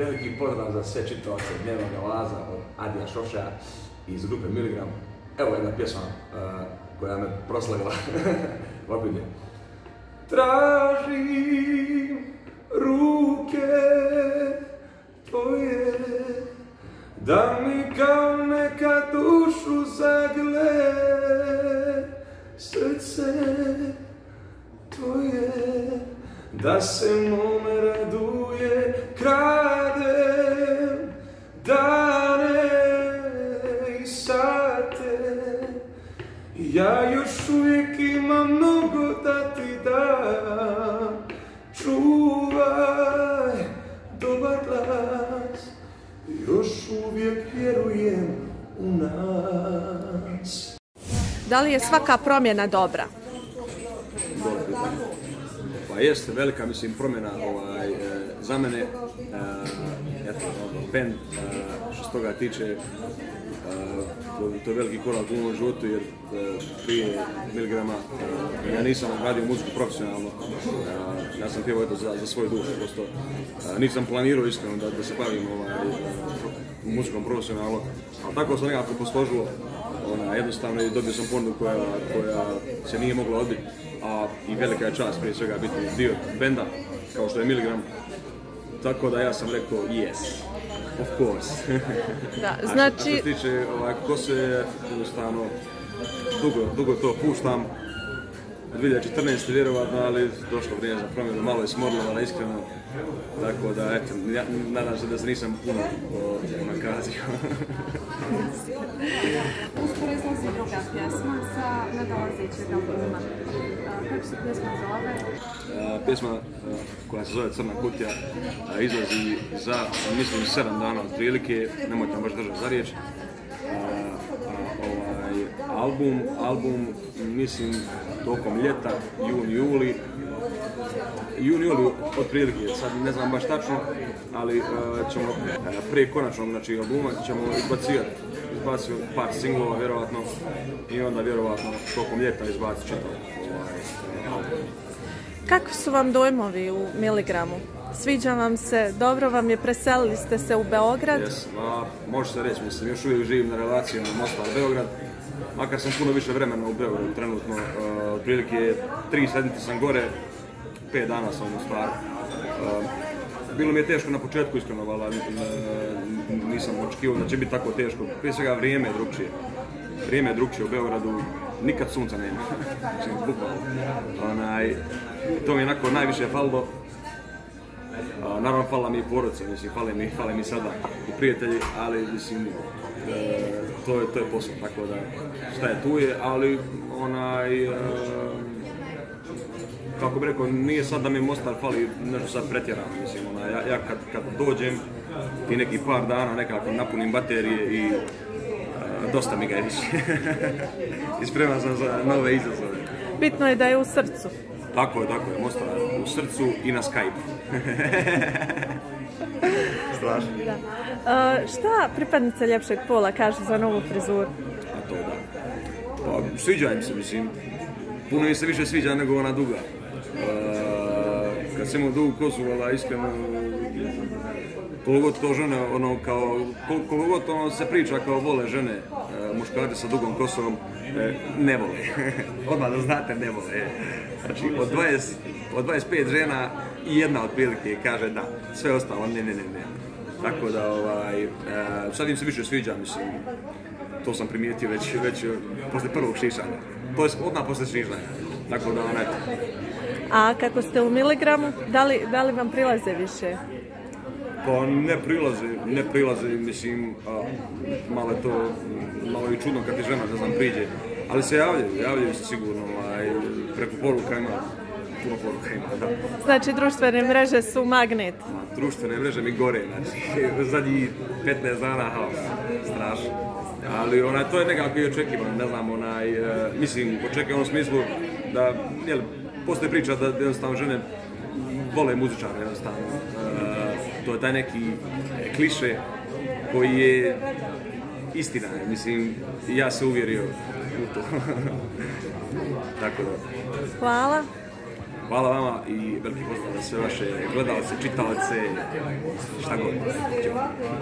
veliki pozdrav za sve čitaoce Dnevnog nalaza od Adija Šošaja iz grupe Miligram. Evo jedna pjesma koja me proslavila. Ovako ide. Tražim ruke tvoje, da mi kao neka dušu zagle, srce tvoje, da se mome raduje, kradem dane i sate, ja još uvijek imam mnogo da ti dam, čuvaj dobar glas, još uvijek vjerujem u nas. Da li je svaka promjena dobra? Pa jeste velika, mislim, promjena za mene, band, što se toga tiče, to je veliki korak u mom životu, jer prije Miligrama ja nisam radio muziku profesionalno, ja sam pjevao za svoju dušu, prosto nisam planirao iskreno da se bavim muzikom profesionalno, ali tako sam nekako posložilo, jednostavno dobio sam ponudu koja se nije mogla odbiti, a i velika je čast prije svega biti dio benda, kao što je Miligram, tako da ja sam rekao yes. Of course. Da, znači... A što se tiče kako se jednostavno dugo to puštam, od 2014. vjerovatno, ali došlo vrijeme za promjenu, malo je smorilo, iskreno, tako da, eto, nadam se da se nisam puno nakazio. Uskoro izlazi druga pjesma sa nadolazećeg albuma. Kako se pjesma zove? Pjesma koja se zove Crna kutija izlazi za, mislim, 7 dana otprilike, nemojte vam baš držati za riječ. Album, mislim, tokom ljeta, juni, otprilike, sad ne znam baš tačno, ali ćemo prije konačnog albuma ćemo izbaciti par singlova vjerovatno i onda vjerovatno tokom ljeta izbaciti čitav album. Kakvi su vam dojmovi u Miligramu? Sviđa vam se, dobro vam je, preselili ste se u Beograd? Jes, može se reći, mislim, još uvijek živim na relaciji Mostar-Beograd, makar sam puno više vremena u Beogradu trenutno, otprilike 3 sedmice sam gore, 5 dana sam u Mostaru. Bilo mi je teško na početku iskreno, ali nisam očekivao da će biti tako teško. Prije svega vrijeme je drugčije. Vrijeme je drugčije u Beogradu, nikad sunca nema. Bukvalno. To mi je onako najviše falilo. Naravno, fala mi i porodica, mislim, fale mi sada i prijatelji, ali mislim, to je posao, tako da šta je tu je, ali kako bih rekao, nije sad da mi Mostar fali nešto sad pretjerano, mislim, ja kad dođem i neki par dana nekako napunim baterije i dosta mi ga je više. I spreman sam za nove izazove. Bitno je da je u srcu. Tako je, Mostar u srcu i na Skype. Strašno. Da. Šta pripadnice ljepšeg pola kažu za novu frizuru? A to da. Pa, sviđa im se, mislim. Puno mi se više sviđa nego ona duga. Kad sam imao dugu kosu, iskreno, koliko god to žene, koliko god se priča kao vole žene, muškarci sa dugom kosom, ne vole. Odmah da znate, ne vole. Znači, od 25 žena i jedna otprilike kaže da, sve ostalo ne. Tako da, sad im se više sviđa, mislim, to sam primijetio već posle prvog šišanja. To je odmah posle šišanja. Tako da, A kako ste u Miligramu, da li vam prilaze više? Pa ne prilaze, mislim, malo je to, malo je čudno kad ti žena, ne znam, priđe. Ali se javljaju se sigurno, preko poruka ima, puno poruka ima, da. Znači, društvene mreže su magnet? Društvene mreže mi gore, znači, zadnjih 15 dana, strašno. Ali to je nekako i očekivano, ne znam, mislim, očekivano u smislu da, postoji priča da jednostavno žene vole muzičare, jednostavno. To je taj neki kliše koji je istina, mislim, ja se uvjerio u to. Tako da. Hvala. Hvala vama i veliki pozdrav za sve vaše gledalce, čitalace, šta god. Ćao.